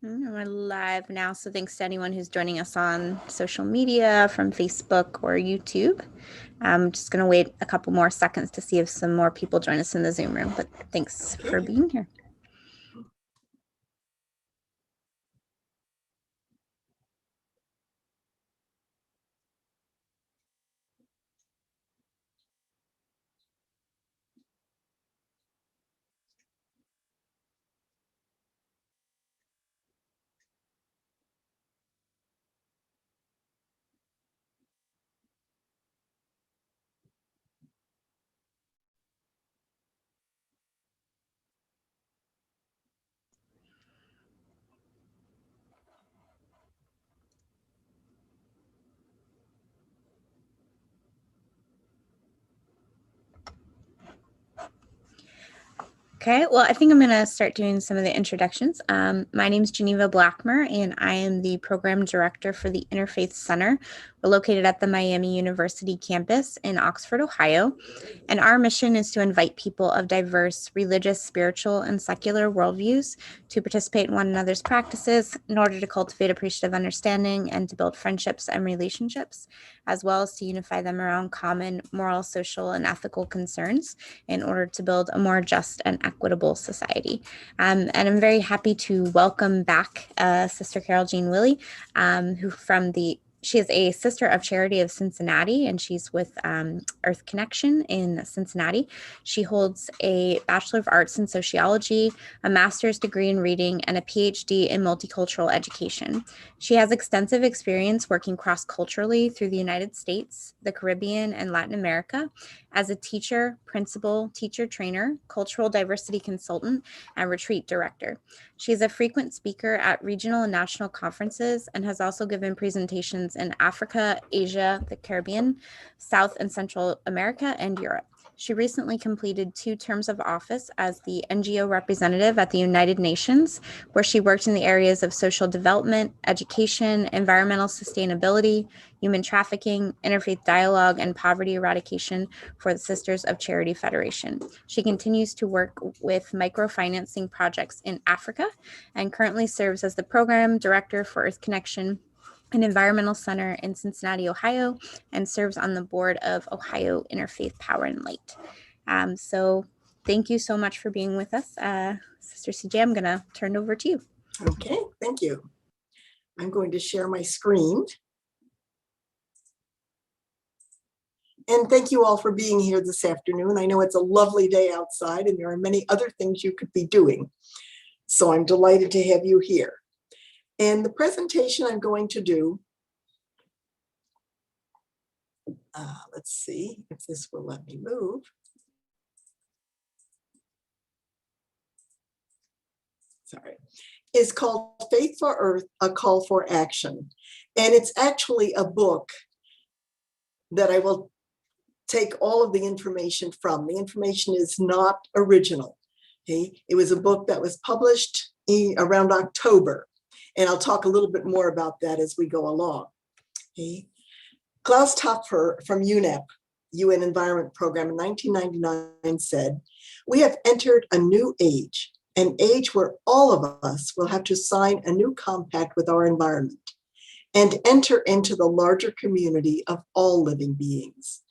We're live now, so thanks to anyone who's joining us on social media from Facebook or YouTube. I'm just going to wait a couple more seconds to see if some more people join us in the Zoom room, but thanks for being here. Okay, well, I think I'm going to start doing some of the introductions. My name is Geneva Blackmer, and I am the program director for the Interfaith Center. We're located at the Miami University campus in Oxford, Ohio. And our mission is to invite people of diverse religious, spiritual, and secular worldviews to participate in one another's practices in order to cultivate appreciative understanding and to build friendships and relationships, as well as to unify them around common moral, social, and ethical concerns in order to build a more just and equitable society. And I'm very happy to welcome back Sister Carol Jean Willie, she is a Sister of Charity of Cincinnati, and she's with Earth Connection in Cincinnati. She holds a Bachelor of Arts in Sociology, a master's degree in reading, and a PhD in multicultural education. She has extensive experience working cross-culturally through the United States, the Caribbean, and Latin America as a teacher, principal, teacher trainer, cultural diversity consultant, and retreat director. She is a frequent speaker at regional and national conferences and has also given presentations in Africa, Asia, the Caribbean, South and Central America, and Europe. She recently completed 2 terms of office as the NGO representative at the United Nations, where she worked in the areas of social development, education, environmental sustainability, human trafficking, interfaith dialogue, and poverty eradication for the Sisters of Charity Federation. She continues to work with microfinancing projects in Africa and currently serves as the program director for Earth Connection, an environmental center in Cincinnati, Ohio, and serves on the board of Ohio Interfaith Power and Light. So thank you so much for being with us. Sister CJ, I'm going to turn it over to you. Okay, thank you. I'm going to share my screen. And thank you all for being here this afternoon. I know it's a lovely day outside and there are many other things you could be doing. So I'm delighted to have you here. And the presentation I'm going to do, let's see if this will let me move. Sorry, is called Faith for Earth, A Call for Action. And it's actually a book that I will take all of the information from. The information is not original. Okay? It was a book that was published around October. And I'll talk a little bit more about that as we go along. Okay? Klaus Topfer from UNEP, UN Environment Program, in 1999 said, "We have entered a new age, an age where all of us will have to sign a new compact with our environment and enter into the larger community of all living beings.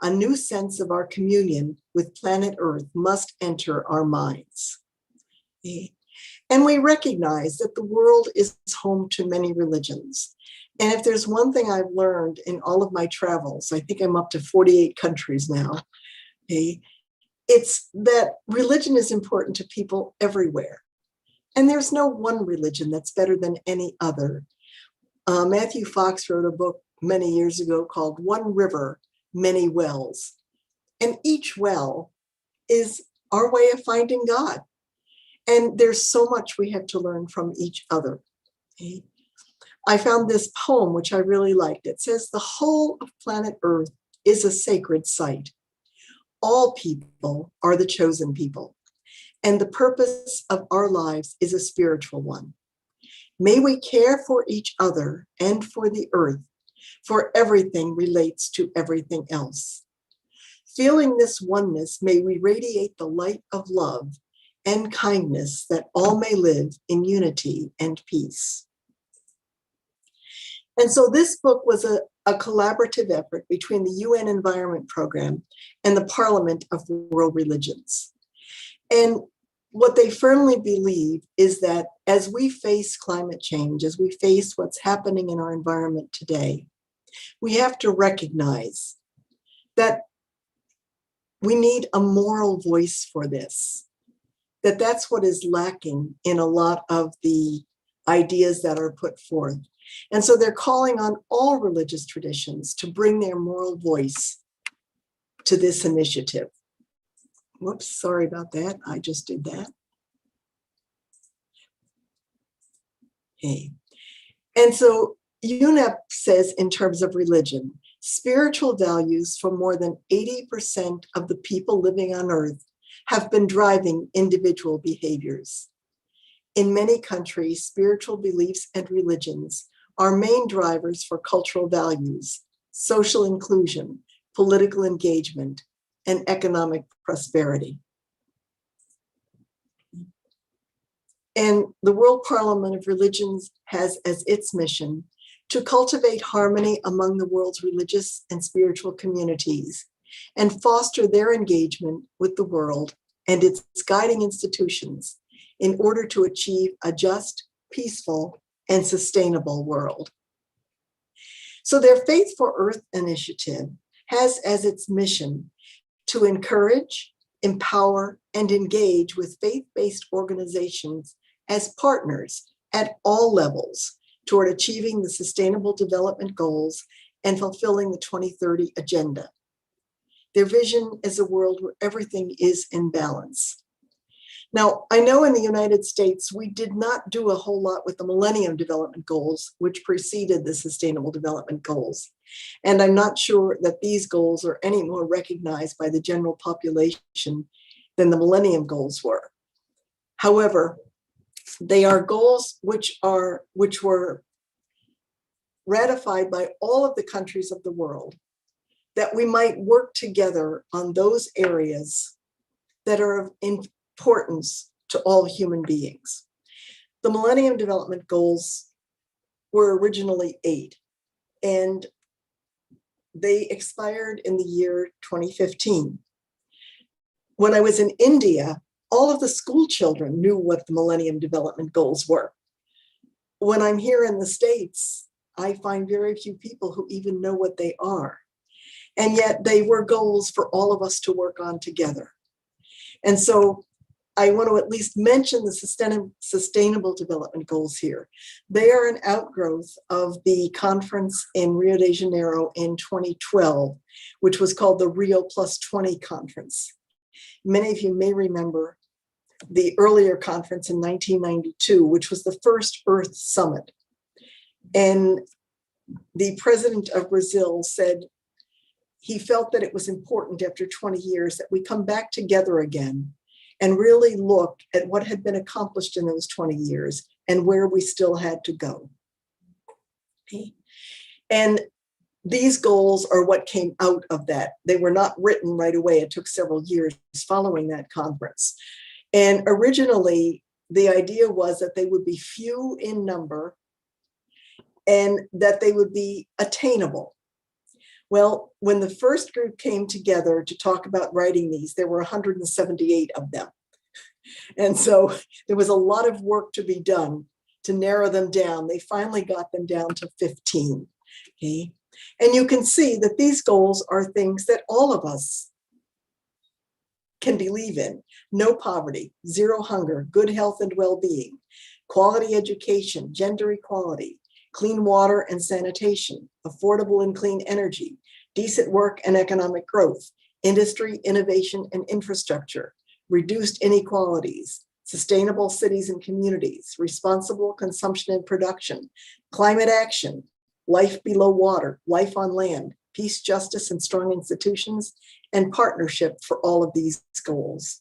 A new sense of our communion with planet Earth must enter our minds." And we recognize that the world is home to many religions. And if there's one thing I've learned in all of my travels, I think I'm up to 48 countries now, it's that religion is important to people everywhere. And there's no one religion that's better than any other. Matthew Fox wrote a book many years ago called One River, Many Wells. And each well is our way of finding God. And there's so much we have to learn from each other. Okay? I found this poem, which I really liked. It says, "The whole of planet Earth is a sacred site. All people are the chosen people, and the purpose of our lives is a spiritual one. May we care for each other and for the earth, for everything relates to everything else. Feeling this oneness, may we radiate the light of love and kindness, that all may live in unity and peace. And so this book was a collaborative effort between the UN Environment Program and the Parliament of World Religions. And what they firmly believe is that as we face climate change, as we face what's happening in our environment today, we have to recognize that we need a moral voice for this, that that's what is lacking in a lot of the ideas that are put forth. And so they're calling on all religious traditions to bring their moral voice to this initiative. Whoops, sorry about that. I just did that. Okay. And so UNEP says, in terms of religion, spiritual values for more than 80% of the people living on Earth have been driving individual behaviors. In many countries, spiritual beliefs and religions are main drivers for cultural values, social inclusion, political engagement, and economic prosperity. And the World Parliament of Religions has as its mission to cultivate harmony among the world's religious and spiritual communities and foster their engagement with the world and its guiding institutions in order to achieve a just, peaceful, and sustainable world. So their Faith for Earth initiative has as its mission to encourage, empower, and engage with faith-based organizations as partners at all levels toward achieving the Sustainable Development Goals and fulfilling the 2030 Agenda. Their vision is a world where everything is in balance. Now, I know in the United States, we did not do a whole lot with the Millennium Development Goals, which preceded the Sustainable Development Goals. And I'm not sure that these goals are any more recognized by the general population than the Millennium Goals were. However, they are goals which were ratified by all of the countries of the world, that we might work together on those areas that are of importance to all human beings. The Millennium Development Goals were originally 8, and they expired in the year 2015. When I was in India, all of the school children knew what the Millennium Development Goals were. When I'm here in the States, I find very few people who even know what they are. And yet they were goals for all of us to work on together. And so I want to at least mention the Sustainable Development Goals here. They are an outgrowth of the conference in Rio de Janeiro in 2012, which was called the Rio Plus 20 Conference. Many of you may remember the earlier conference in 1992, which was the first Earth Summit. And the president of Brazil said he felt that it was important after 20 years that we come back together again and really look at what had been accomplished in those 20 years and where we still had to go. Okay. And these goals are what came out of that. They were not written right away. It took several years following that conference. And originally, the idea was that they would be few in number and that they would be attainable. Well, when the first group came together to talk about writing these, there were 178 of them. And so there was a lot of work to be done to narrow them down. They finally got them down to 15. Okay? And you can see that these goals are things that all of us can believe in. No poverty, zero hunger, good health and well-being, quality education, gender equality, clean water and sanitation, affordable and clean energy, decent work and economic growth, industry, innovation, and infrastructure, reduced inequalities, sustainable cities and communities, responsible consumption and production, climate action, life below water, life on land, peace, justice, and strong institutions, and partnership for all of these goals.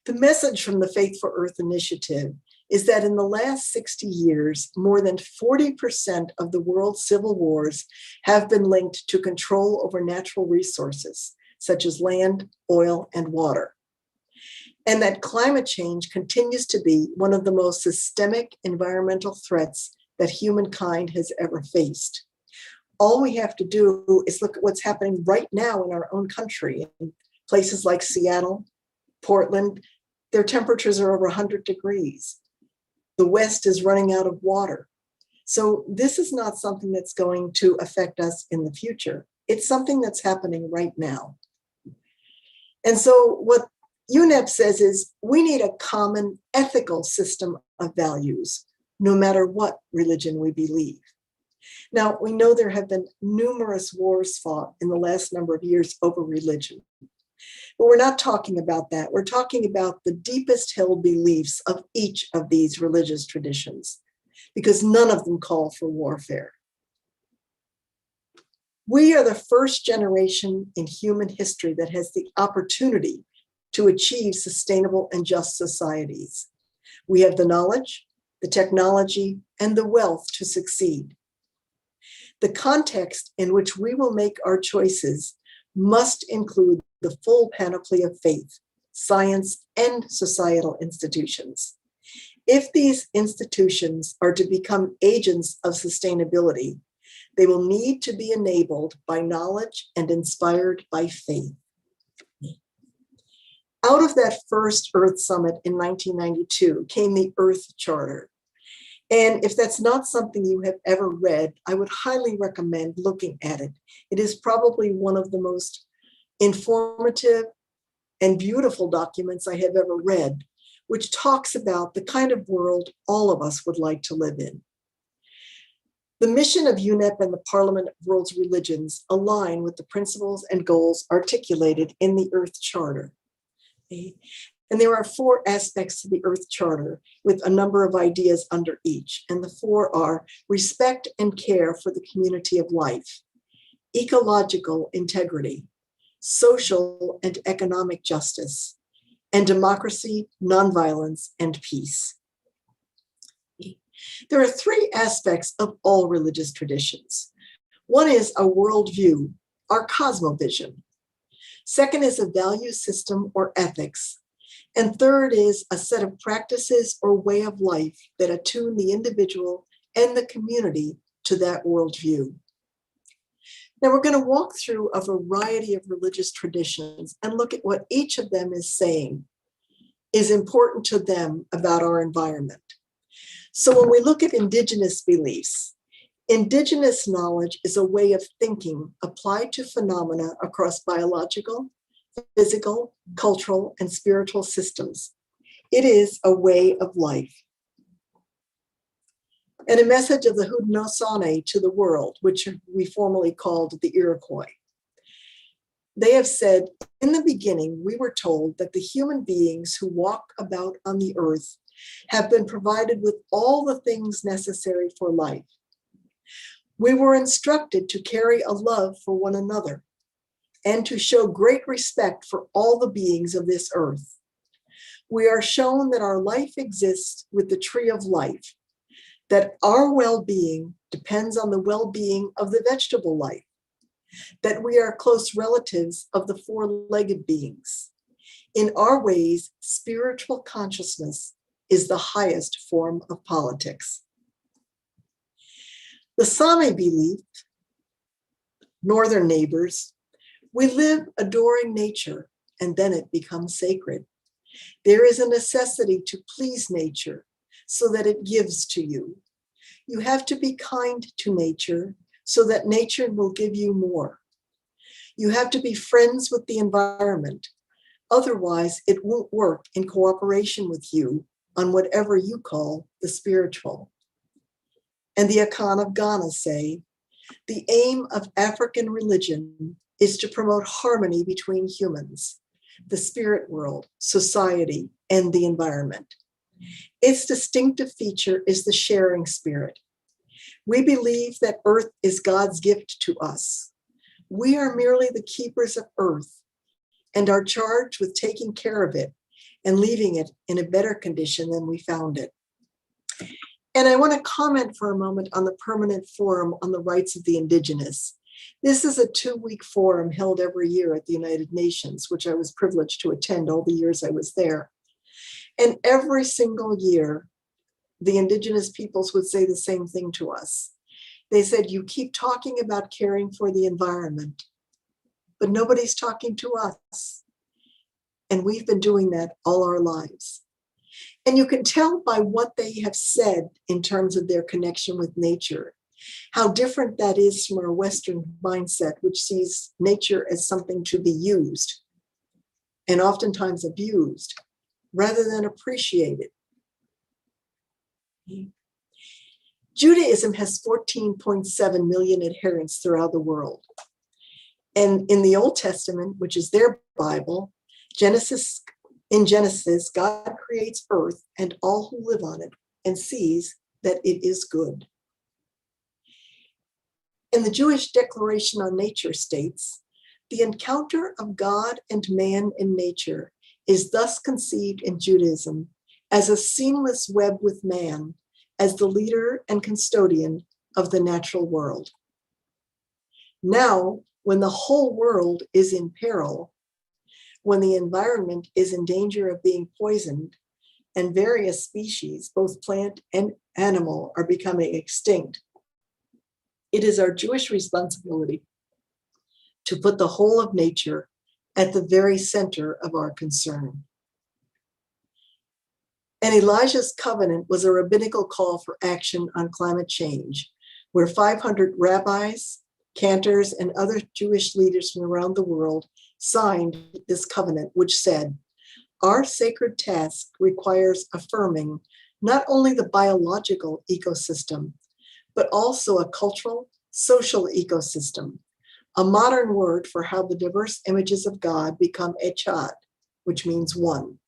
The message from the Faith for Earth initiative is that in the last 60 years, more than 40% of the world's civil wars have been linked to control over natural resources, such as land, oil, and water. and that climate change continues to be one of the most systemic environmental threats that humankind has ever faced. All we have to do is look at what's happening right now in our own country. In places like Seattle, Portland, their temperatures are over 100 degrees. The West is running out of water. So this is not something that's going to affect us in the future. It's something that's happening right now. And so what UNEP says is we need a common ethical system of values, no matter what religion we believe. Now, we know there have been numerous wars fought in the last number of years over religion. But we're not talking about that. We're talking about the deepest held beliefs of each of these religious traditions, because none of them call for warfare. We are the first generation in human history that has the opportunity to achieve sustainable and just societies. We have the knowledge, the technology, and the wealth to succeed. The context in which we will make our choices must include the full panoply of faith, science, and societal institutions. If these institutions are to become agents of sustainability, they will need to be enabled by knowledge and inspired by faith. Out of that first Earth Summit in 1992 came the Earth Charter. And if that's not something you have ever read, I would highly recommend looking at it. It is probably one of the most informative and beautiful documents I have ever read, which talks about the kind of world all of us would like to live in. The mission of UNEP and the Parliament of World Religions align with the principles and goals articulated in the Earth Charter. And there are 4 aspects to the Earth Charter with a number of ideas under each. And the 4 are respect and care for the community of life, ecological integrity, social and economic justice, and democracy, nonviolence, and peace. There are 3 aspects of all religious traditions. One is a worldview, our cosmovision. Second is a value system or ethics. And third is a set of practices or way of life that attune the individual and the community to that worldview. Now we're going to walk through a variety of religious traditions and look at what each of them is saying is important to them about our environment. So when we look at indigenous beliefs, indigenous knowledge is a way of thinking applied to phenomena across biological, physical, cultural, and spiritual systems. It is a way of life. And a message of the Haudenosaunee to the world, which we formerly called the Iroquois. They have said, in the beginning, we were told that the human beings who walk about on the earth have been provided with all the things necessary for life. We were instructed to carry a love for one another and to show great respect for all the beings of this earth. We are shown that our life exists with the tree of life, that our well-being depends on the well-being of the vegetable life, that we are close relatives of the 4-legged beings. In our ways, spiritual consciousness is the highest form of politics. The Sami belief, northern neighbors, we live adoring nature and then it becomes sacred. There is a necessity to please nature so that it gives to you. You have to be kind to nature so that nature will give you more. You have to be friends with the environment. Otherwise, it won't work in cooperation with you on whatever you call the spiritual. And the Akan of Ghana say, the aim of African religion is to promote harmony between humans, the spirit world, society, and the environment. Its distinctive feature is the sharing spirit. We believe that earth is God's gift to us. We are merely the keepers of earth and are charged with taking care of it and leaving it in a better condition than we found it. And I want to comment for a moment on the Permanent Forum on the Rights of the Indigenous. This is a 2-week forum held every year at the United Nations, which I was privileged to attend all the years I was there. And every single year, the indigenous peoples would say the same thing to us. They said, you keep talking about caring for the environment, but nobody's talking to us. And we've been doing that all our lives. And you can tell by what they have said in terms of their connection with nature, how different that is from our Western mindset, which sees nature as something to be used and oftentimes abused rather than appreciated. Judaism has 14.7 million adherents throughout the world. And in the Old Testament, which is their Bible, in Genesis, God creates earth and all who live on it and sees that it is good. And the Jewish Declaration on Nature states, the encounter of God and man in nature is thus conceived in Judaism as a seamless web with man as the leader and custodian of the natural world. Now, when the whole world is in peril, when the environment is in danger of being poisoned, and various species, both plant and animal, are becoming extinct, it is our Jewish responsibility to put the whole of nature at the very center of our concern. And Elijah's covenant was a rabbinical call for action on climate change, where 500 rabbis, cantors, and other Jewish leaders from around the world signed this covenant, which said, our sacred task requires affirming not only the biological ecosystem, but also a cultural, social ecosystem, a modern word for how the diverse images of God become echad, which means one.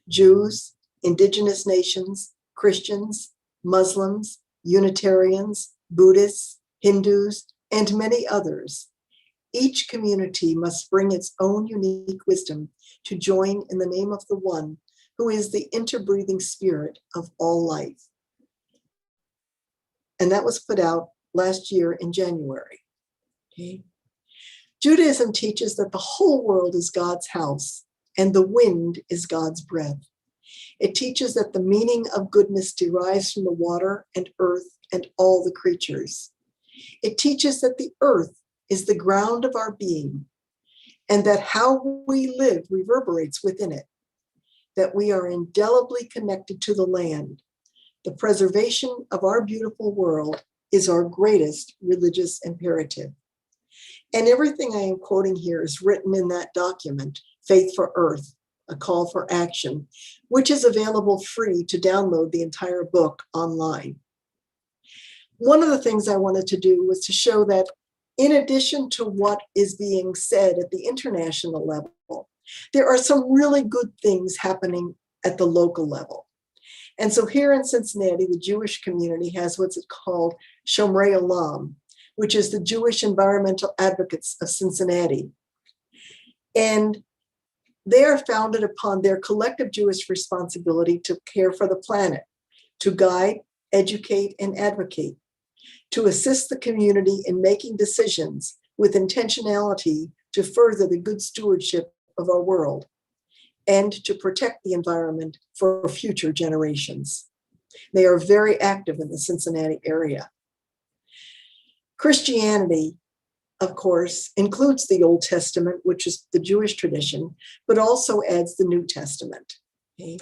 Jews, indigenous nations, Christians, Muslims, Unitarians, Buddhists, Hindus, and many others. Each community must bring its own unique wisdom to join in the name of the one who is the interbreathing spirit of all life. And that was put out last year in January. Okay. Judaism teaches that the whole world is God's house and the wind is God's breath. It teaches that the meaning of goodness derives from the water and earth and all the creatures. It teaches that the earth is the ground of our being, and that how we live reverberates within it, that we are indelibly connected to the land. The preservation of our beautiful world is our greatest religious imperative. And everything I am quoting here is written in that document, Faith for Earth, a call for action, which is available free to download the entire book online. One of the things I wanted to do was to show that in addition to what is being said at the international level, there are some really good things happening at the local level. And so here in Cincinnati, the Jewish community has what's called Shomrei Olam, which is the Jewish Environmental Advocates of Cincinnati. And they are founded upon their collective Jewish responsibility to care for the planet, to guide, educate, and advocate, to assist the community in making decisions with intentionality to further the good stewardship of our world, and to protect the environment for future generations. They are very active in the Cincinnati area. Christianity, of course, includes the Old Testament, which is the Jewish tradition, but also adds the New Testament. Okay?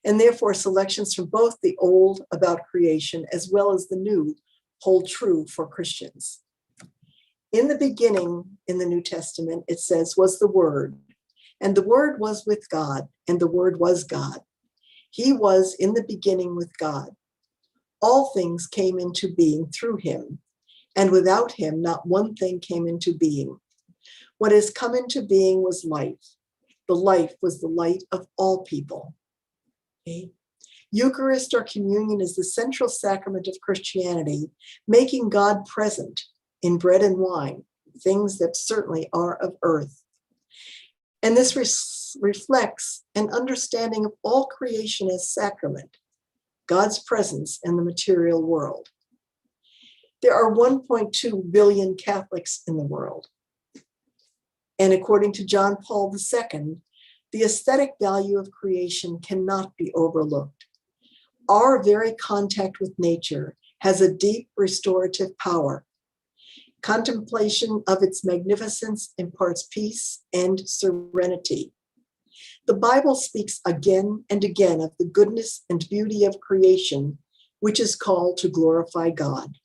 And therefore, selections from both the Old about creation as well as the New hold true for Christians. In the beginning, in the New Testament, it says, was the Word, and the Word was with God, and the Word was God. He was in the beginning with God. All things came into being through him, and without him, not one thing came into being. What has come into being was life. The life was the light of all people. Okay? Eucharist or communion is the central sacrament of Christianity, making God present in bread and wine, things that certainly are of earth. And this reflects an understanding of all creation as sacrament, God's presence in the material world. There are 1.2 billion Catholics in the world. And according to John Paul II, The aesthetic value of creation cannot be overlooked. Our very contact with nature has a deep restorative power. Contemplation of its magnificence imparts peace and serenity. The Bible speaks again and again of the goodness and beauty of creation, which is called to glorify God.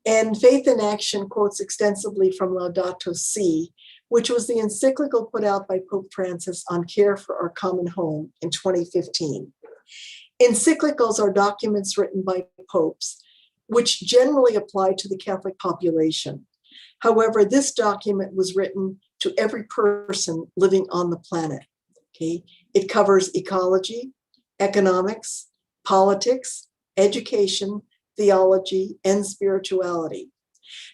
And Faith in Action quotes extensively from Laudato Si, which was the encyclical put out by Pope Francis on care for our common home in 2015. Encyclicals are documents written by popes, which generally apply to the Catholic population. However, this document was written to every person living on the planet. Okay? It covers ecology, economics, politics, education, theology, and spirituality.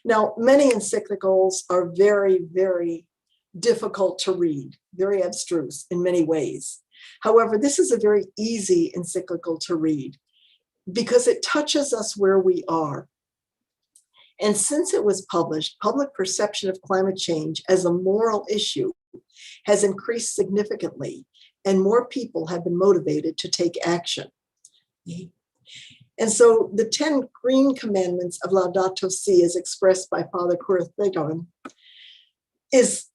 Now, many encyclicals are very, very difficult to read, very abstruse in many ways. However, this is a very easy encyclical to read because it touches us where we are. And since it was published, public perception of climate change as a moral issue has increased significantly, and more people have been motivated to take action. And so the 10 green commandments of Laudato Si, as expressed by Father Kurth-Begon, is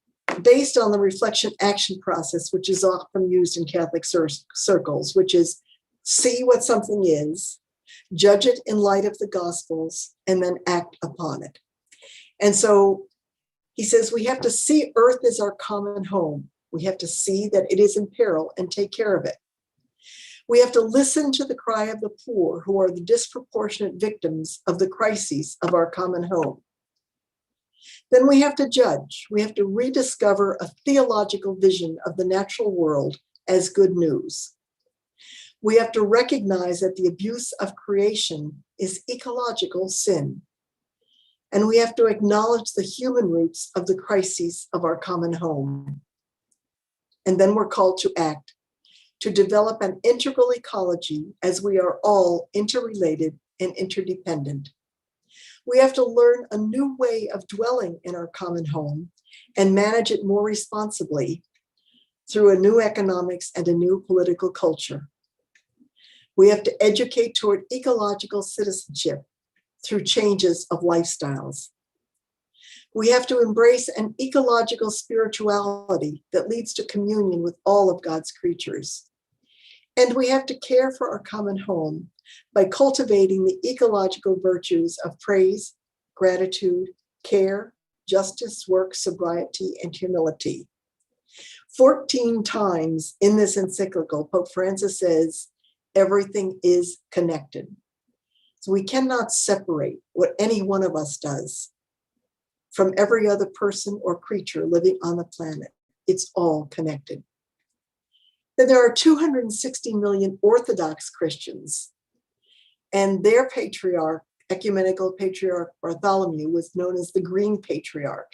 based on the reflection action process, which is often used in Catholic circles, which is see what something is, judge it in light of the Gospels, and then act upon it. And so he says we have to see Earth as our common home. We have to see that it is in peril and take care of it. We have to listen to the cry of the poor, who are the disproportionate victims of the crises of our common home. Then we have to judge. We have to rediscover a theological vision of the natural world as good news. We have to recognize that the abuse of creation is ecological sin. And we have to acknowledge the human roots of the crises of our common home. And then we're called to act, to develop an integral ecology as we are all interrelated and interdependent. We have to learn a new way of dwelling in our common home and manage it more responsibly through a new economics and a new political culture. We have to educate toward ecological citizenship through changes of lifestyles. We have to embrace an ecological spirituality that leads to communion with all of God's creatures. And we have to care for our common home by cultivating the ecological virtues of praise, gratitude, care, justice, work, sobriety, and humility. 14 times in this encyclical, Pope Francis says, everything is connected. So we cannot separate what any one of us does from every other person or creature living on the planet. It's all connected. Then there are 260 million Orthodox Christians, and their patriarch, ecumenical patriarch Bartholomew, was known as the Green Patriarch.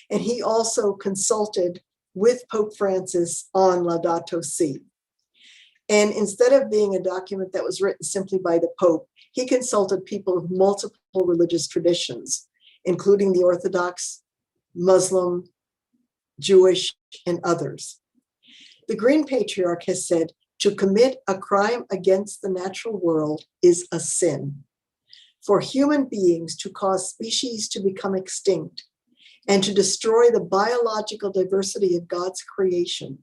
And he also consulted with Pope Francis on Laudato Si. And instead of being a document that was written simply by the Pope, he consulted people of multiple religious traditions, including the Orthodox, Muslim, Jewish, and others. The Green Patriarch has said, to commit a crime against the natural world is a sin. For human beings to cause species to become extinct and to destroy the biological diversity of God's creation,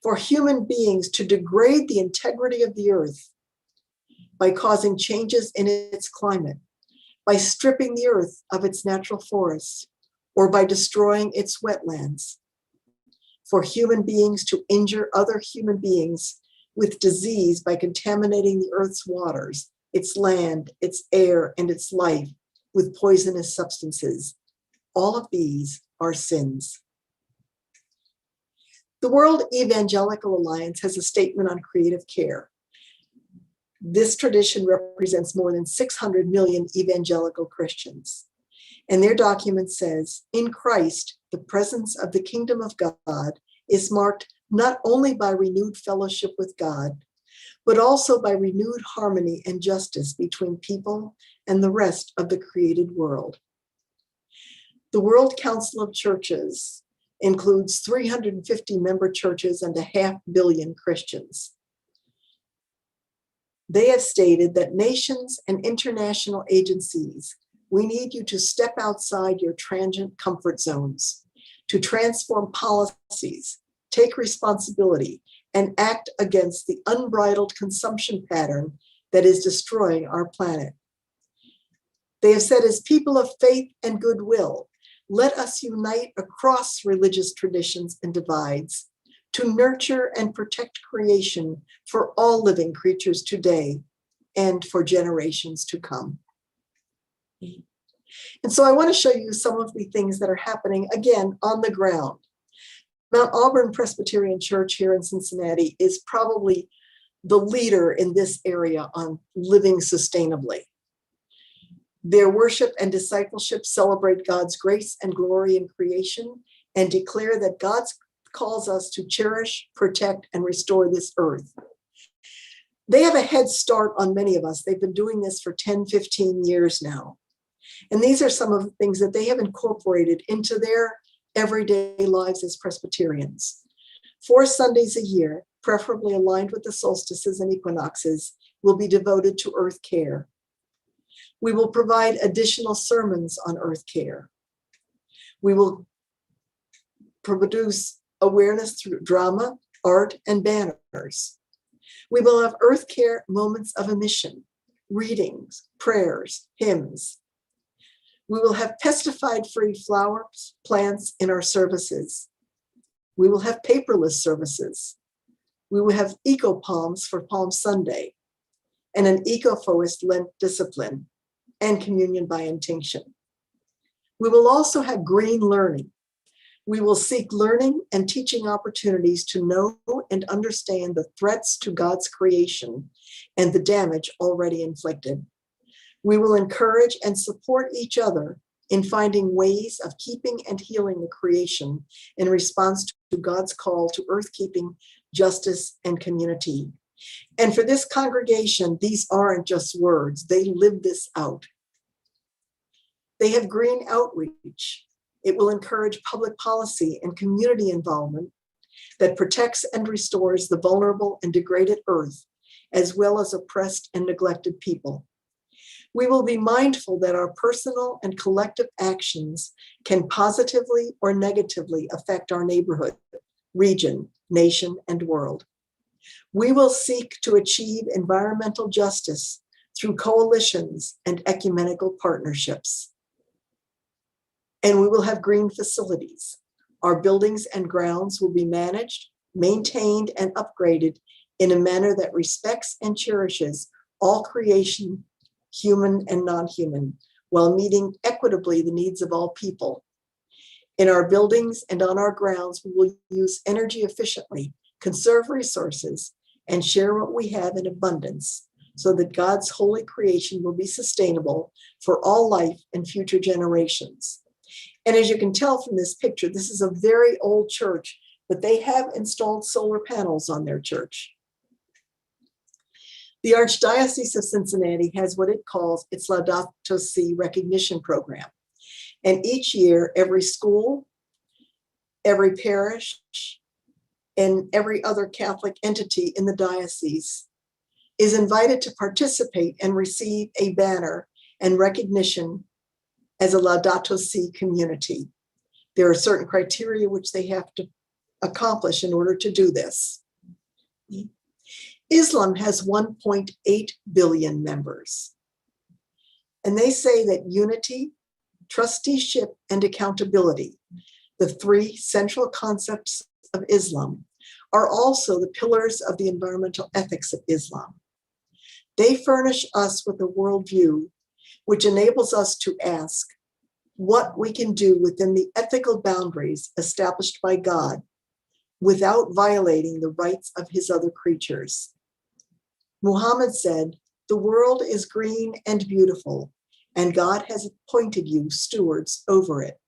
for human beings to degrade the integrity of the earth by causing changes in its climate, by stripping the earth of its natural forests, or by destroying its wetlands, for human beings to injure other human beings with disease by contaminating the earth's waters, its land, its air, and its life with poisonous substances. All of these are sins. The World Evangelical Alliance has a statement on creative care. This tradition represents more than 600 million evangelical Christians. And their document says, in Christ, the presence of the kingdom of God is marked not only by renewed fellowship with God, but also by renewed harmony and justice between people and the rest of the created world. The World Council of Churches includes 350 member churches and 500 million Christians. They have stated that nations and international agencies, we need you to step outside your transient comfort zones, to transform policies, take responsibility, and act against the unbridled consumption pattern that is destroying our planet. They have said, as people of faith and goodwill, let us unite across religious traditions and divides to nurture and protect creation for all living creatures today and for generations to come. And so I want to show you some of the things that are happening, again, on the ground. Mount Auburn Presbyterian Church here in Cincinnati is probably the leader in this area on living sustainably. Their worship and discipleship celebrate God's grace and glory in creation and declare that God calls us to cherish, protect, and restore this earth. They have a head start on many of us. They've been doing this for 10, 15 years now. And these are some of the things that they have incorporated into their everyday lives as Presbyterians. 4 Sundays a year, preferably aligned with the solstices and equinoxes, will be devoted to earth care. We will provide additional sermons on earth care. We will produce awareness through drama, art, and banners. We will have earth care moments of emission, readings, prayers, hymns. We will have pesticide-free flowers, plants in our services. We will have paperless services. We will have eco-palms for Palm Sunday and an eco-forest Lent discipline and communion by intinction. We will also have green learning. We will seek learning and teaching opportunities to know and understand the threats to God's creation and the damage already inflicted. We will encourage and support each other in finding ways of keeping and healing the creation in response to God's call to earth-keeping, justice, and community. And for this congregation, these aren't just words, they live this out. They have green outreach. It will encourage public policy and community involvement that protects and restores the vulnerable and degraded earth, as well as oppressed and neglected people. We will be mindful that our personal and collective actions can positively or negatively affect our neighborhood, region, nation, and world. We will seek to achieve environmental justice through coalitions and ecumenical partnerships. And we will have green facilities. Our buildings and grounds will be managed, maintained, and upgraded in a manner that respects and cherishes all creation, human and non-human, while meeting equitably the needs of all people. In our buildings and on our grounds, we will use energy efficiently, conserve resources, and share what we have in abundance so that God's holy creation will be sustainable for all life and future generations. And as you can tell from this picture, this is a very old church, but they have installed solar panels on their church. The Archdiocese of Cincinnati has what it calls its Laudato Si recognition program. And each year, every school, every parish, and every other Catholic entity in the diocese is invited to participate and receive a banner and recognition as a Laudato Si community. There are certain criteria which they have to accomplish in order to do this. Islam has 1.8 billion members. And they say that unity, trusteeship, and accountability, the 3 central concepts of Islam, are also the pillars of the environmental ethics of Islam. They furnish us with a worldview which enables us to ask what we can do within the ethical boundaries established by God without violating the rights of his other creatures. Muhammad said, "The world is green and beautiful, and God has appointed you stewards over it."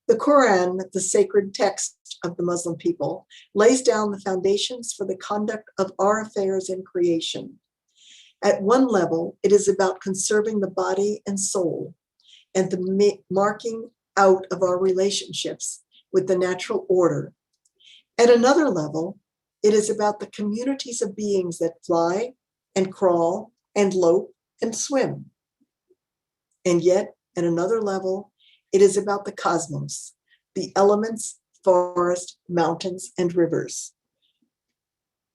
The Quran, the sacred text of the Muslim people, lays down the foundations for the conduct of our affairs in creation. At one level, it is about conserving the body and soul and the marking out of our relationships with the natural order. At another level, it is about the communities of beings that fly and crawl and lope and swim. And yet, at another level, it is about the cosmos, the elements, forest, mountains, and rivers.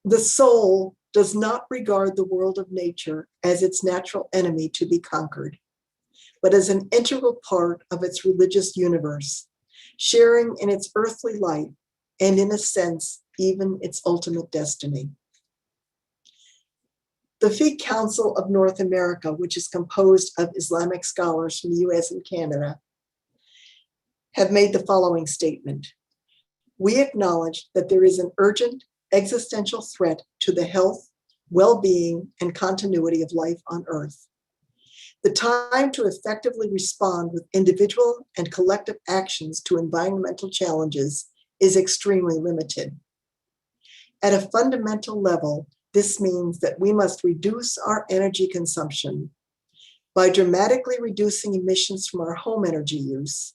The soul does not regard the world of nature as its natural enemy to be conquered, but as an integral part of its religious universe, sharing in its earthly life and, in a sense, even its ultimate destiny. The Fiqh Council of North America, which is composed of Islamic scholars from the US and Canada, have made the following statement. We acknowledge that there is an urgent existential threat to the health, well-being, and continuity of life on Earth. The time to effectively respond with individual and collective actions to environmental challenges is extremely limited. At a fundamental level, this means that we must reduce our energy consumption by dramatically reducing emissions from our home energy use,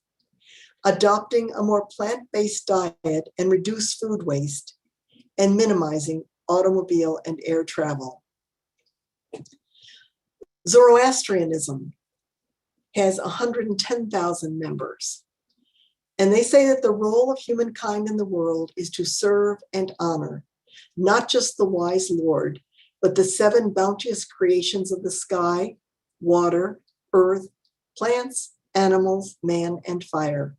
adopting a more plant-based diet and reduce food waste, and minimizing automobile and air travel. Zoroastrianism has 110,000 members, and they say that the role of humankind in the world is to serve and honor not just the wise Lord, but the 7 bounteous creations of the sky, water, earth, plants, animals, man, and fire,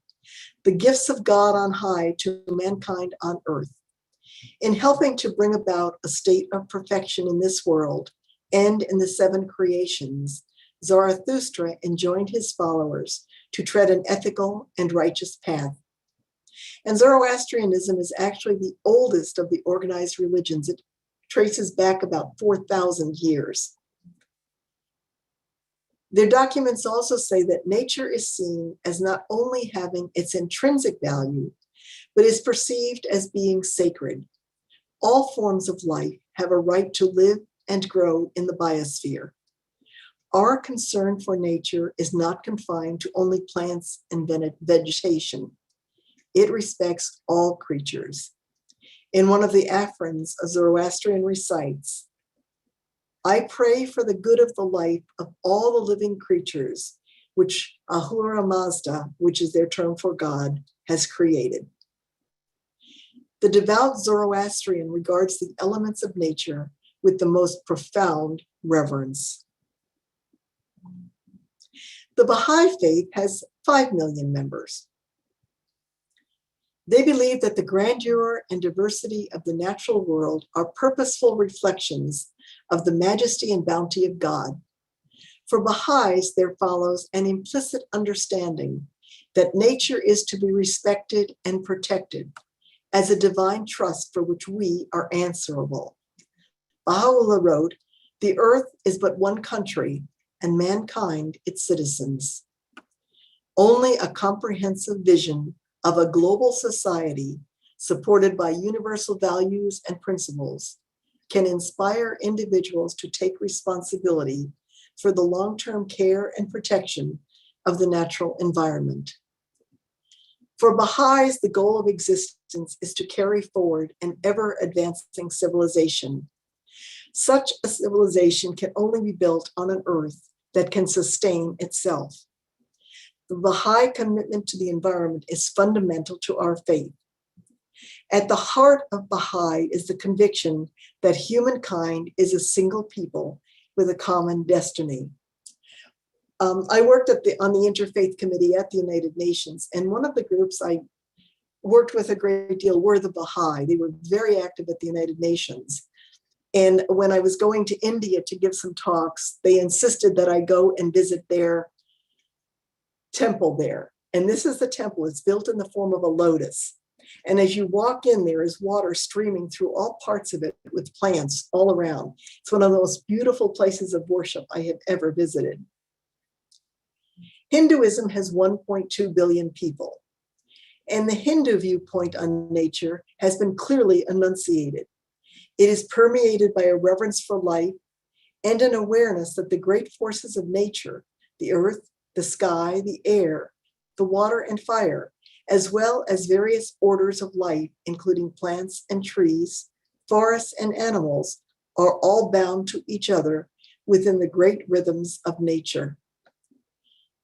the gifts of God on high to mankind on earth. In helping to bring about a state of perfection in this world and in the 7 creations, Zarathustra enjoined his followers to tread an ethical and righteous path. And Zoroastrianism is actually the oldest of the organized religions. It traces back about 4,000 years. Their documents also say that nature is seen as not only having its intrinsic value, but is perceived as being sacred. All forms of life have a right to live and grow in the biosphere. Our concern for nature is not confined to only plants and vegetation. It respects all creatures. In one of the Afrans, a Zoroastrian recites, I pray for the good of the life of all the living creatures, which Ahura Mazda, which is their term for God, has created. The devout Zoroastrian regards the elements of nature with the most profound reverence. The Baha'i Faith has 5 million members. They believe that the grandeur and diversity of the natural world are purposeful reflections of the majesty and bounty of God. For Baha'is, there follows an implicit understanding that nature is to be respected and protected as a divine trust for which we are answerable. Baha'u'llah wrote, the earth is but one country and mankind its citizens. Only a comprehensive vision of a global society supported by universal values and principles can inspire individuals to take responsibility for the long-term care and protection of the natural environment. For Baha'is, the goal of existence is to carry forward an ever-advancing civilization. Such a civilization can only be built on an earth that can sustain itself. The Baha'i commitment to the environment is fundamental to our faith. At the heart of Baha'i is the conviction that humankind is a single people with a common destiny. I worked on the Interfaith Committee at the United Nations, and one of the groups I worked with a great deal were the Baha'i. They were very active at the United Nations. And when I was going to India to give some talks, they insisted that I go and visit their temple there. And this is the temple. It's built in the form of a lotus. And as you walk in, there is water streaming through all parts of it with plants all around. It's one of the most beautiful places of worship I have ever visited. Hinduism has 1.2 billion people, and the Hindu viewpoint on nature has been clearly enunciated. It is permeated by a reverence for life and an awareness that the great forces of nature, the earth, the sky, the air, the water, and fire, as well as various orders of life, including plants and trees, forests and animals, are all bound to each other within the great rhythms of nature.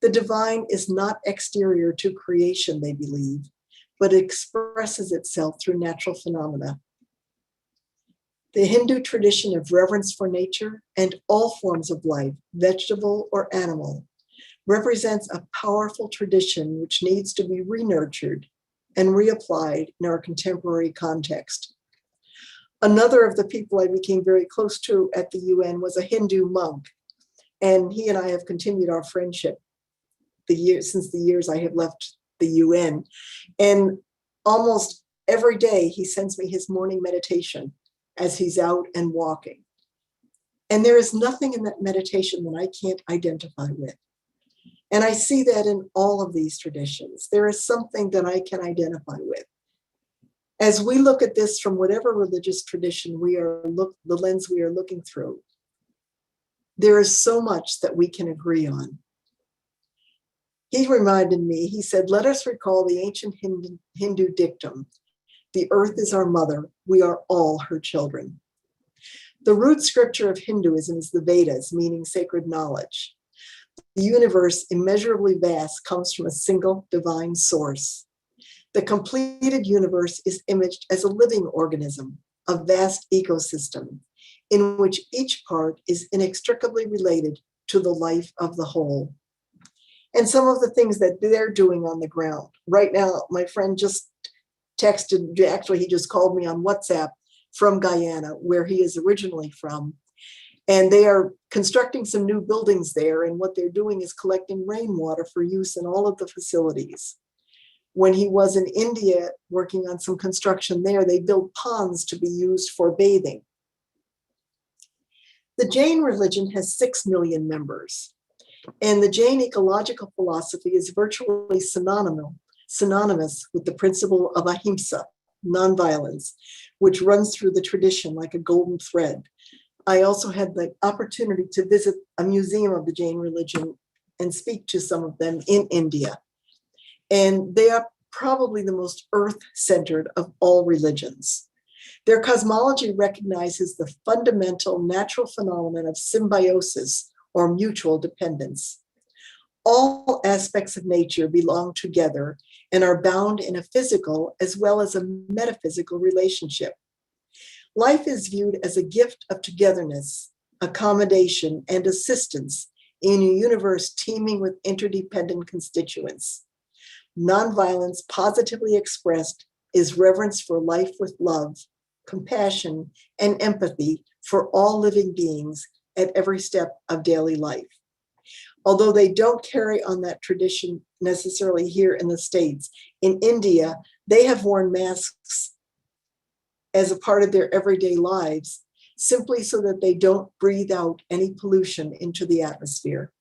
The divine is not exterior to creation, they believe, but expresses itself through natural phenomena. The Hindu tradition of reverence for nature and all forms of life, vegetable or animal, represents a powerful tradition which needs to be re-nurtured and reapplied in our contemporary context. Another of the people I became very close to at the UN was a Hindu monk, and he and I have continued our friendship since the years I have left the UN. And almost every day he sends me his morning meditation as he's out and walking. And there is nothing in that meditation that I can't identify with. And I see that in all of these traditions. There is something that I can identify with. As we look at this from whatever religious tradition the lens we are looking through, there is so much that we can agree on. He reminded me, he said, let us recall the ancient Hindu dictum, the earth is our mother, we are all her children. The root scripture of Hinduism is the Vedas, meaning sacred knowledge. The universe, immeasurably vast, comes from a single divine source. The completed universe is imaged as a living organism, a vast ecosystem, in which each part is inextricably related to the life of the whole. And some of the things that they're doing on the ground. Right now, my friend just texted, actually, he just called me on WhatsApp from Guyana, where he is originally from. And they are constructing some new buildings there. And what they're doing is collecting rainwater for use in all of the facilities. When he was in India working on some construction there, they built ponds to be used for bathing. The Jain religion has 6 million members. And the Jain ecological philosophy is virtually synonymous with the principle of ahimsa, nonviolence, which runs through the tradition like a golden thread. I also had the opportunity to visit a museum of the Jain religion and speak to some of them in India. And they are probably the most earth-centered of all religions. Their cosmology recognizes the fundamental natural phenomenon of symbiosis, or mutual dependence. All aspects of nature belong together and are bound in a physical as well as a metaphysical relationship. Life is viewed as a gift of togetherness, accommodation, and assistance in a universe teeming with interdependent constituents. Nonviolence, positively expressed, is reverence for life with love, compassion, and empathy for all living beings at every step of daily life. Although they don't carry on that tradition necessarily here in the States, in India, they have worn masks as a part of their everyday lives, simply so that they don't breathe out any pollution into the atmosphere.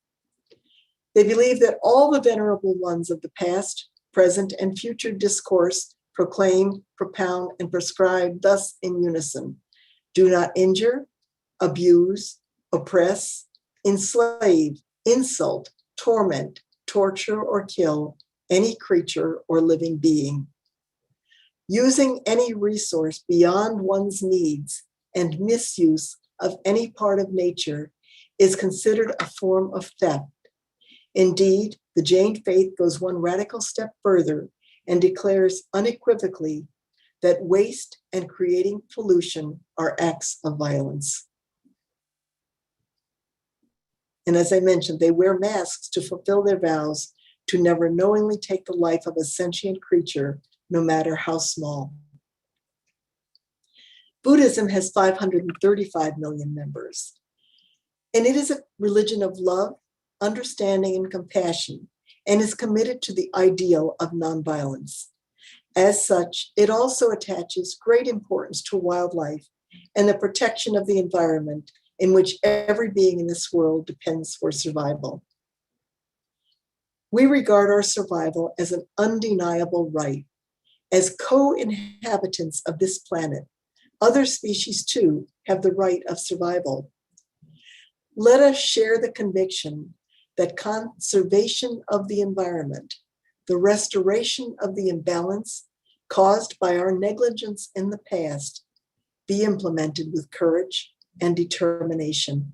They believe that all the venerable ones of the past, present, and future discourse proclaim, propound, and prescribe thus in unison: do not injure, abuse, oppress, enslave, insult, torment, torture, or kill any creature or living being. Using any resource beyond one's needs and misuse of any part of nature is considered a form of theft. Indeed, the Jain faith goes one radical step further and declares unequivocally that waste and creating pollution are acts of violence. And as I mentioned, they wear masks to fulfill their vows to never knowingly take the life of a sentient creature, no matter how small. Buddhism has 535 million members, and it is a religion of love, understanding, and compassion, and is committed to the ideal of nonviolence. As such, it also attaches great importance to wildlife and the protection of the environment in which every being in this world depends for survival. We regard our survival as an undeniable right. As co-inhabitants of this planet, other species too have the right of survival. Let us share the conviction that conservation of the environment, the restoration of the imbalance caused by our negligence in the past be implemented with courage and determination.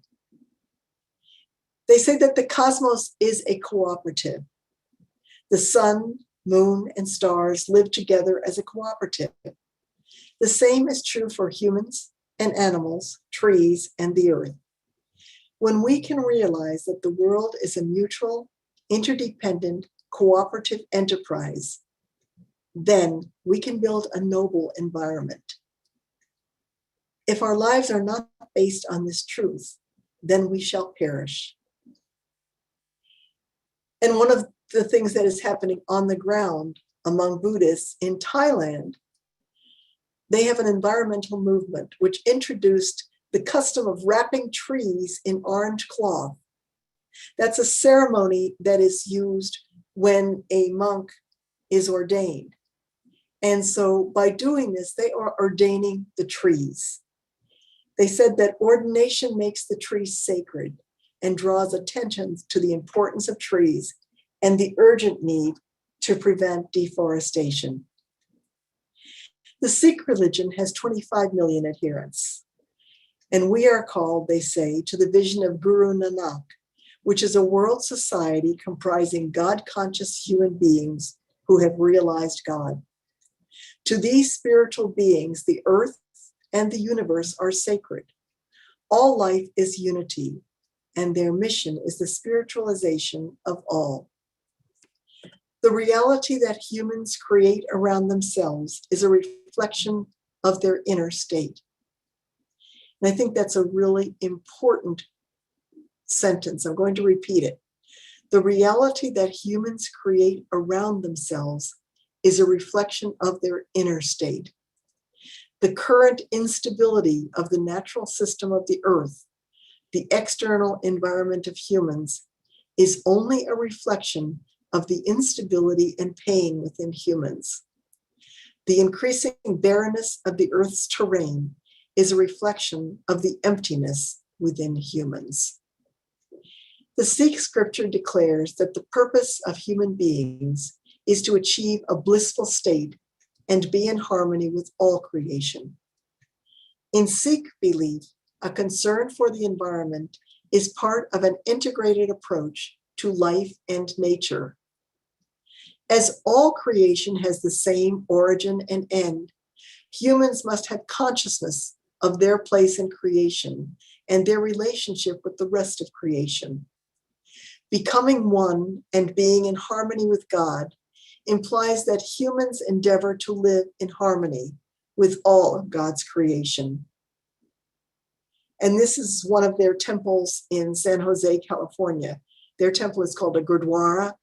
They say that the cosmos is a cooperative. The sun, moon, and stars live together as a cooperative. The same is true for humans and animals, trees, and the earth. When we can realize that the world is a mutual, interdependent, cooperative enterprise, then we can build a noble environment. If our lives are not based on this truth, then we shall perish. And one of the things that is happening on the ground among Buddhists in Thailand, they have an environmental movement which introduced the custom of wrapping trees in orange cloth. That's a ceremony that is used when a monk is ordained. And so by doing this, they are ordaining the trees. They said that ordination makes the trees sacred and draws attention to the importance of trees and the urgent need to prevent deforestation. The Sikh religion has 25 million adherents. And we are called, they say, to the vision of Guru Nanak, which is a world society comprising God-conscious human beings who have realized God. To these spiritual beings, the earth and the universe are sacred. All life is unity, and their mission is the spiritualization of all. The reality that humans create around themselves is a reflection of their inner state. And I think that's a really important sentence. I'm going to repeat it. The reality that humans create around themselves is a reflection of their inner state. The current instability of the natural system of the earth, the external environment of humans, is only a reflection of the instability and pain within humans. The increasing barrenness of the earth's terrain is a reflection of the emptiness within humans. The Sikh scripture declares that the purpose of human beings is to achieve a blissful state and be in harmony with all creation. In Sikh belief, a concern for the environment is part of an integrated approach to life and nature. As all creation has the same origin and end, humans must have consciousness of their place in creation and their relationship with the rest of creation. Becoming one and being in harmony with God implies that humans endeavor to live in harmony with all of God's creation. And this is one of their temples in San Jose, California. Their temple is called a Gurdwara,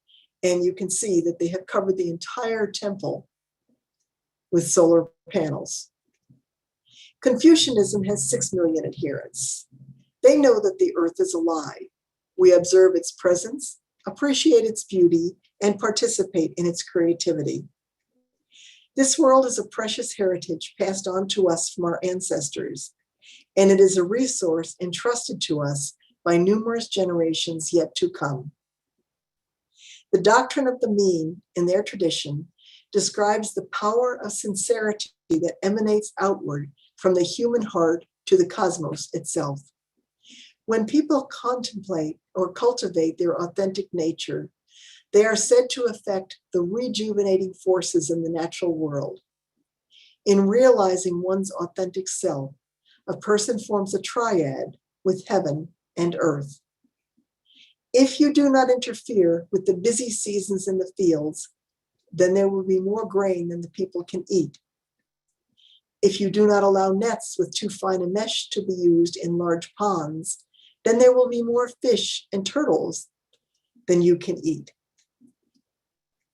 and you can see that they have covered the entire temple with solar panels. Confucianism has 6 million adherents. They know that the earth is alive. We observe its presence, appreciate its beauty, and participate in its creativity. This world is a precious heritage passed on to us from our ancestors, and it is a resource entrusted to us by numerous generations yet to come. The doctrine of the mean, in their tradition, describes the power of sincerity that emanates outward from the human heart to the cosmos itself. When people contemplate or cultivate their authentic nature, they are said to affect the rejuvenating forces in the natural world. In realizing one's authentic self, a person forms a triad with heaven and earth. If you do not interfere with the busy seasons in the fields, then there will be more grain than the people can eat. If you do not allow nets with too fine a mesh to be used in large ponds, then there will be more fish and turtles than you can eat.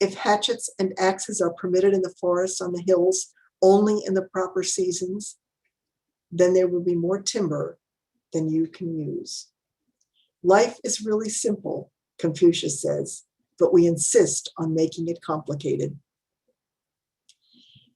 If hatchets and axes are permitted in the forests on the hills only in the proper seasons, then there will be more timber than you can use. Life is really simple, Confucius says, but we insist on making it complicated.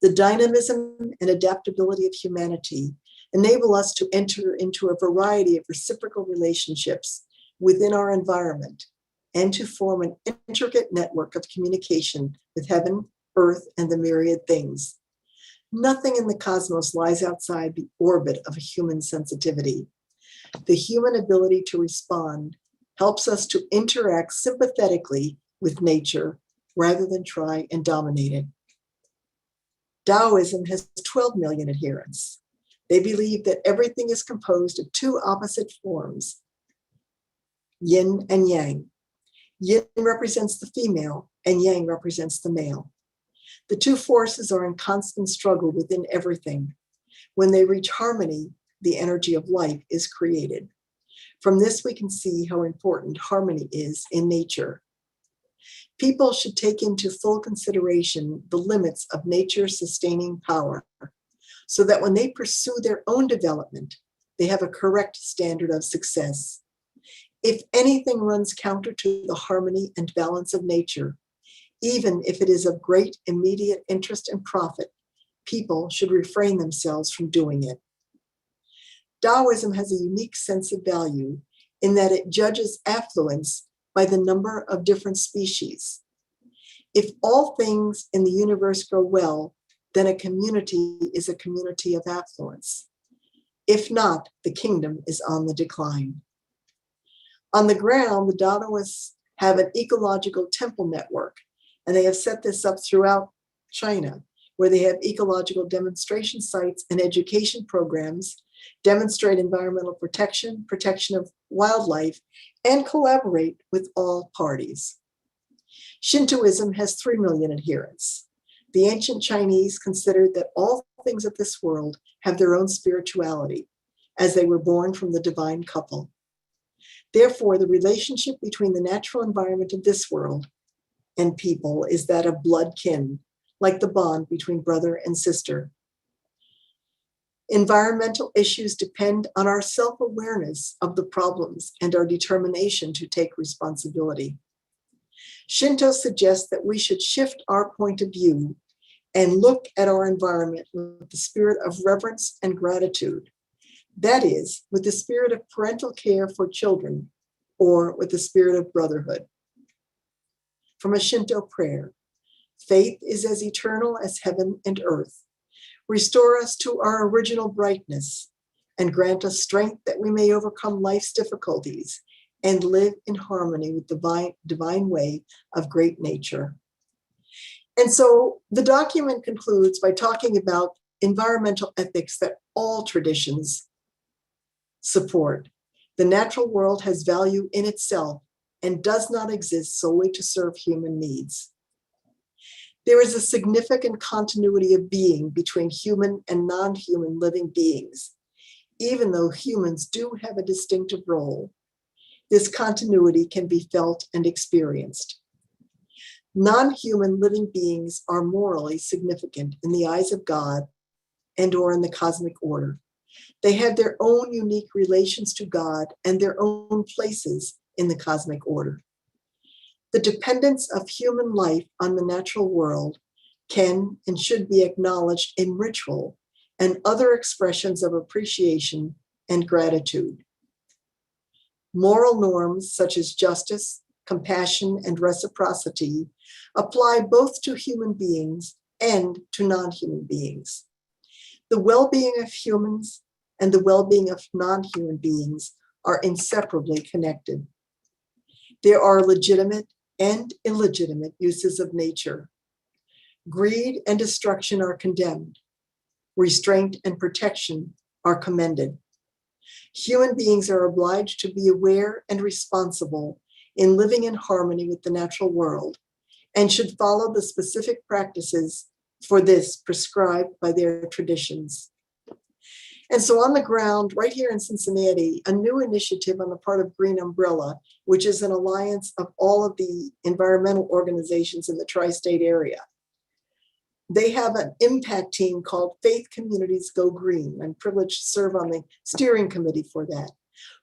The dynamism and adaptability of humanity enable us to enter into a variety of reciprocal relationships within our environment and to form an intricate network of communication with heaven, earth, and the myriad things. Nothing in the cosmos lies outside the orbit of human sensitivity. The human ability to respond helps us to interact sympathetically with nature rather than try and dominate it. Taoism has 12 million adherents. They believe that everything is composed of two opposite forms, yin and yang. Yin represents the female and yang represents the male. The two forces are in constant struggle within everything. When they reach harmony, the energy of life is created. From this, we can see how important harmony is in nature. People should take into full consideration the limits of nature's sustaining power, so that when they pursue their own development, they have a correct standard of success. If anything runs counter to the harmony and balance of nature, even if it is of great immediate interest and profit, people should refrain themselves from doing it. Taoism has a unique sense of value in that it judges affluence by the number of different species. If all things in the universe go well, then a community is a community of affluence. If not, the kingdom is on the decline. On the ground, the Taoists have an ecological temple network, and they have set this up throughout China, where they have ecological demonstration sites and education programs, demonstrate environmental protection, protection of wildlife, and collaborate with all parties. Shintoism has 3 million adherents. The ancient Chinese considered that all things of this world have their own spirituality, as they were born from the divine couple. Therefore, the relationship between the natural environment of this world and people is that of blood kin, like the bond between brother and sister. Environmental issues depend on our self-awareness of the problems and our determination to take responsibility. Shinto suggests that we should shift our point of view and look at our environment with the spirit of reverence and gratitude. That is, with the spirit of parental care for children, or with the spirit of brotherhood. From a Shinto prayer, faith is as eternal as heaven and earth. Restore us to our original brightness and grant us strength that we may overcome life's difficulties and live in harmony with the divine way of great nature. And so the document concludes by talking about environmental ethics that all traditions support. The natural world has value in itself and does not exist solely to serve human needs. There is a significant continuity of being between human and non-human living beings, even though humans do have a distinctive role. This continuity can be felt and experienced. Non-human living beings are morally significant in the eyes of God and or in the cosmic order. They have their own unique relations to God and their own places in the cosmic order. The dependence of human life on the natural world can and should be acknowledged in ritual and other expressions of appreciation and gratitude. Moral norms such as justice, compassion, and reciprocity apply both to human beings and to non-human beings. The well-being of humans and the well-being of non-human beings are inseparably connected. There are legitimate and illegitimate uses of nature. Greed and destruction are condemned. Restraint and protection are commended. Human beings are obliged to be aware and responsible in living in harmony with the natural world and should follow the specific practices for this prescribed by their traditions. And so on the ground, right here in Cincinnati, a new initiative on the part of Green Umbrella, which is an alliance of all of the environmental organizations in the tri-state area. They have an impact team called Faith Communities Go Green. I'm privileged to serve on the steering committee for that.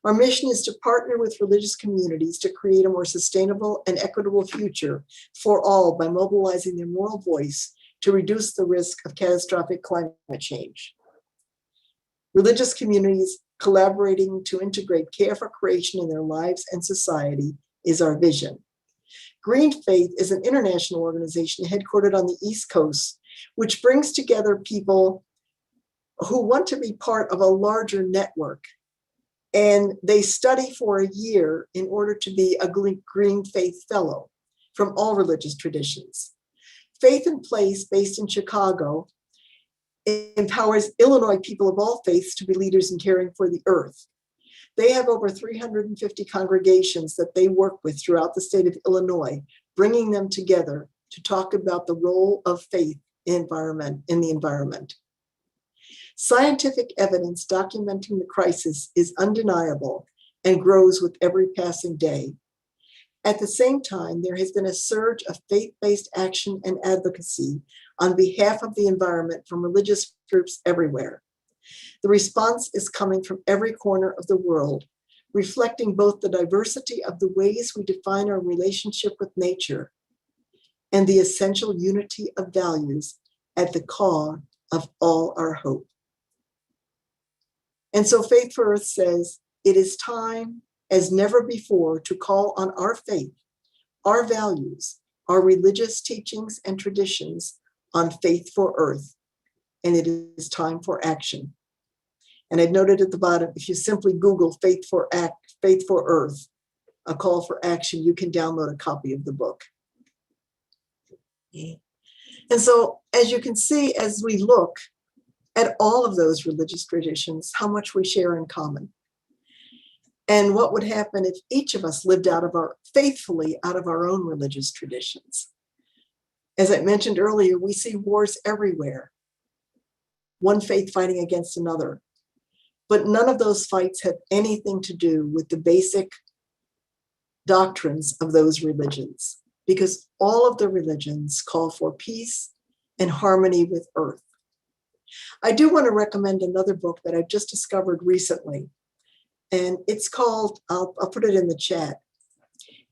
Our mission is to partner with religious communities to create a more sustainable and equitable future for all by mobilizing their moral voice to reduce the risk of catastrophic climate change. Religious communities collaborating to integrate care for creation in their lives and society is our vision. Green Faith is an international organization headquartered on the East Coast, which brings together people who want to be part of a larger network. And they study for a year in order to be a Green Faith Fellow from all religious traditions. Faith in Place, based in Chicago, empowers Illinois people of all faiths to be leaders in caring for the earth. They have over 350 congregations that they work with throughout the state of Illinois, bringing them together to talk about the role of faith in the environment. Scientific evidence documenting the crisis is undeniable and grows with every passing day. At the same time, there has been a surge of faith-based action and advocacy on behalf of the environment from religious groups everywhere. The response is coming from every corner of the world, reflecting both the diversity of the ways we define our relationship with nature and the essential unity of values at the core of all our hope. And so Faith for Earth says, it is time as never before to call on our faith, our values, our religious teachings and traditions on Faith for Earth, and it is time for action. And I've noted at the bottom, if you simply Google Faith for Earth, a call for action, you can download a copy of the book. And so, as you can see, as we look at all of those religious traditions, how much we share in common. And what would happen if each of us lived faithfully out of our own religious traditions. As I mentioned earlier, we see wars everywhere, one faith fighting against another. But none of those fights have anything to do with the basic doctrines of those religions, because all of the religions call for peace and harmony with Earth. I do want to recommend another book that I've just discovered recently, and it's called, I'll put it in the chat.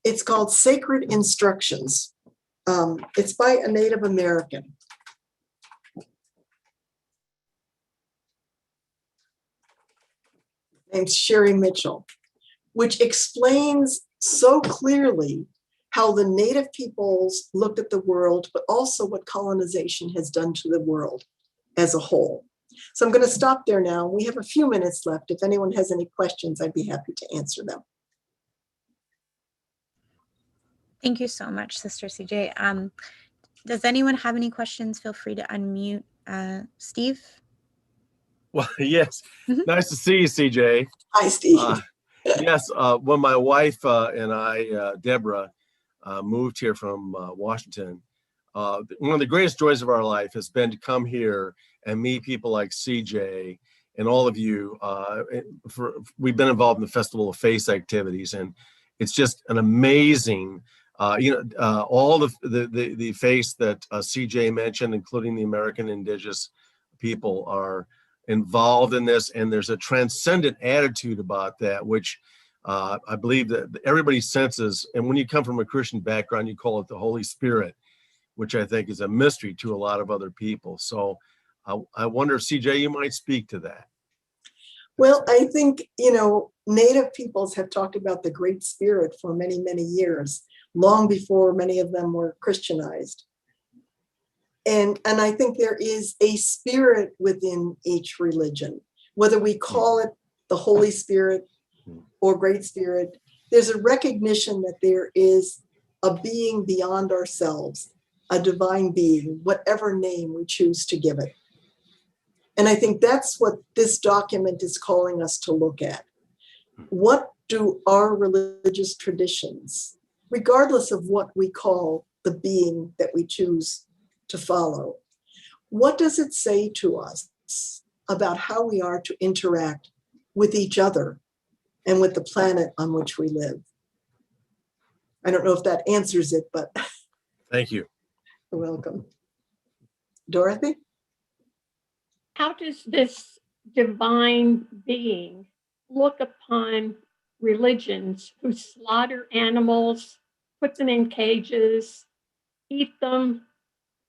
It's called Sacred Instructions. It's by a Native American. Named Sherry Mitchell, which explains so clearly how the Native peoples looked at the world, but also what colonization has done to the world as a whole. So I'm going to stop there now. We have a few minutes left. If anyone has any questions, I'd be happy to answer them. Thank you so much, Sister CJ. Does anyone have any questions? Feel free to unmute. Steve? Well, yes. Nice to see you, CJ. Hi, Steve. Yes, when my wife and I, Deborah, moved here from Washington, one of the greatest joys of our life has been to come here and meet people like CJ and all of you. We've been involved in the Festival of Faith activities, and it's just an amazing, all the faiths that CJ mentioned, including the American Indigenous people, are involved in this, and there's a transcendent attitude about that, which I believe that everybody senses. And when you come from a Christian background, you call it the Holy Spirit, which I think is a mystery to a lot of other people. So I wonder if CJ, you might speak to that. Well, I think, Native peoples have talked about the Great Spirit for many, many years, long before many of them were Christianized. And I think there is a spirit within each religion, whether we call it the Holy Spirit or Great Spirit. There's a recognition that there is a being beyond ourselves, a divine being, whatever name we choose to give it. And I think that's what this document is calling us to look at. What do our religious traditions, regardless of what we call the being that we choose to follow, what does it say to us about how we are to interact with each other and with the planet on which we live? I don't know if that answers it, but thank you. You're welcome. Dorothy? How does this divine being look upon religions who slaughter animals, put them in cages, eat them,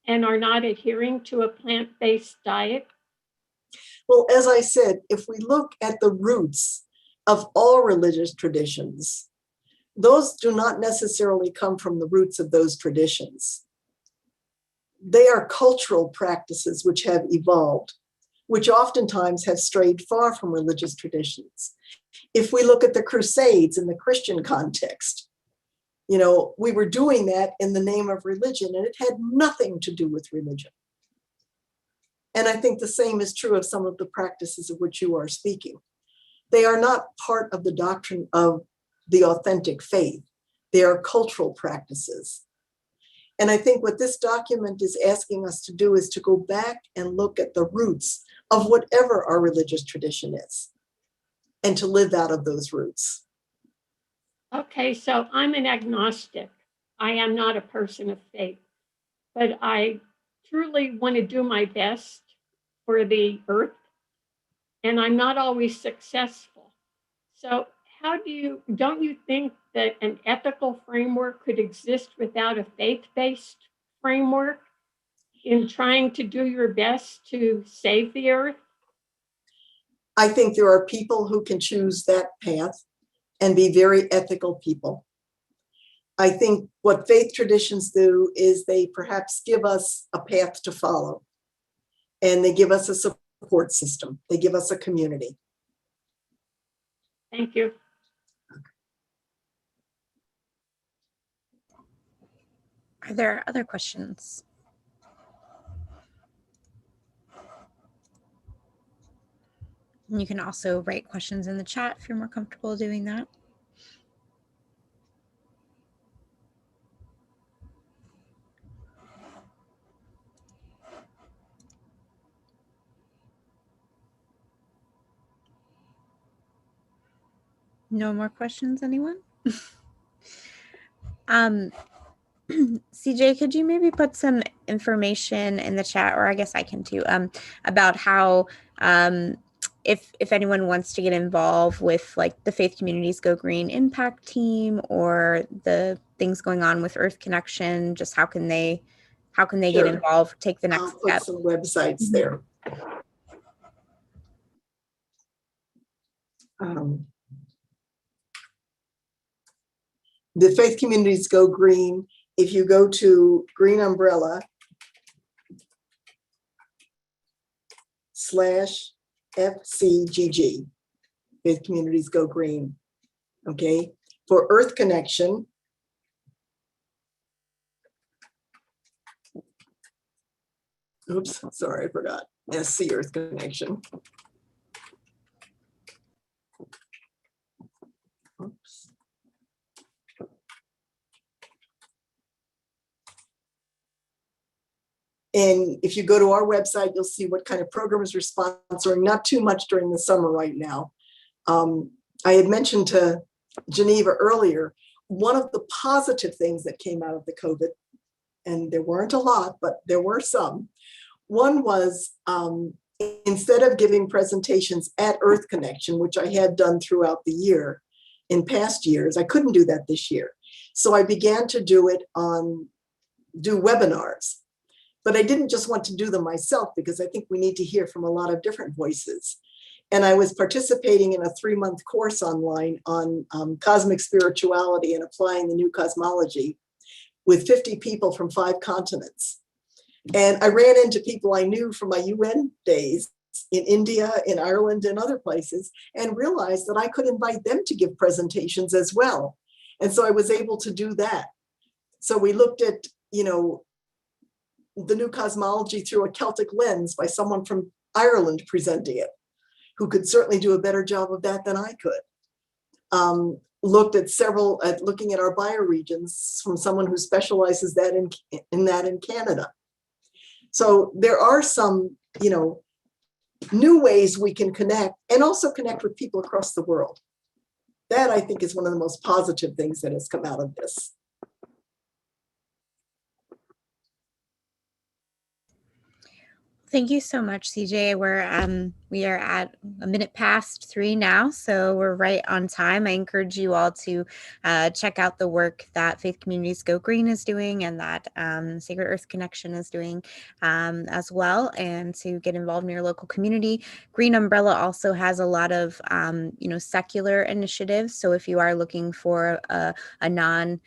and are not adhering to a plant-based diet? Well, as I said, if we look at the roots of all religious traditions, those do not necessarily come from the roots of those traditions. They are cultural practices which have evolved, which oftentimes have strayed far from religious traditions. If we look at the Crusades in the Christian context, we were doing that in the name of religion, and it had nothing to do with religion. And I think the same is true of some of the practices of which you are speaking. They are not part of the doctrine of the authentic faith. They are cultural practices. And I think what this document is asking us to do is to go back and look at the roots of whatever our religious tradition is, and to live out of those roots. Okay, so I'm an agnostic. I am not a person of faith, but I truly want to do my best for the earth, and I'm not always successful. So don't you think that an ethical framework could exist without a faith-based framework in trying to do your best to save the earth? I think there are people who can choose that path and be very ethical people. I think what faith traditions do is they perhaps give us a path to follow, and they give us a support system. They give us a community. Thank you. Are there other questions? And you can also write questions in the chat if you're more comfortable doing that. No more questions, anyone? CJ, could you maybe put some information in the chat, or I guess I can too, about how if anyone wants to get involved with like the Faith Communities Go Green Impact Team or the things going on with Earth Connection, just how can they get Sure. involved, take the next I'll put step? some websites there. The Faith Communities Go Green, if you go to Green Umbrella /FCGG, Faith Communities Go Green, okay? For Earth Connection, oops, sorry, I forgot, SC Earth Connection. Oops. And if you go to our website, you'll see what kind of programs we're sponsoring, not too much during the summer right now. I had mentioned to Geneva earlier, one of the positive things that came out of the COVID, and there weren't a lot, but there were some. One was instead of giving presentations at Earth Connection, which I had done throughout the year in past years, I couldn't do that this year. So I began to do webinars. But I didn't just want to do them myself, because I think we need to hear from a lot of different voices. And I was participating in a 3-month course online on cosmic spirituality and applying the new cosmology with 50 people from 5 continents. And I ran into people I knew from my UN days in India, in Ireland, and other places, and realized that I could invite them to give presentations as well. And so I was able to do that. So we looked at, the new cosmology through a Celtic lens by someone from Ireland presenting it, who could certainly do a better job of that than I could. Looked at looking at our bioregions from someone who specializes in that in Canada. So there are some, new ways we can connect, and also connect with people across the world. That, I think, is one of the most positive things that has come out of this. Thank you so much, CJ. We are at a minute past 3 now, so we're right on time. I encourage you all to check out the work that Faith Communities Go Green is doing and that Sacred Earth Connection is doing as well, and to get involved in your local community. Green Umbrella also has a lot of secular initiatives. So if you are looking for a non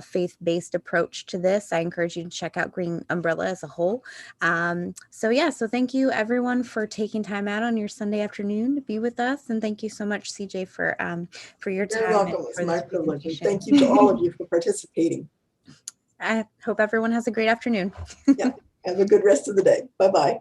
faith-based approach to this, I encourage you to check out Green Umbrella as a whole. So thank you everyone for taking time out on your Sunday afternoon to be with us, and thank you so much, CJ, for your time. You're welcome. And It's for my this privilege. And presentation. thank you to all of you for participating. I hope everyone has a great afternoon. Yeah. Have a good rest of the day. Bye-bye.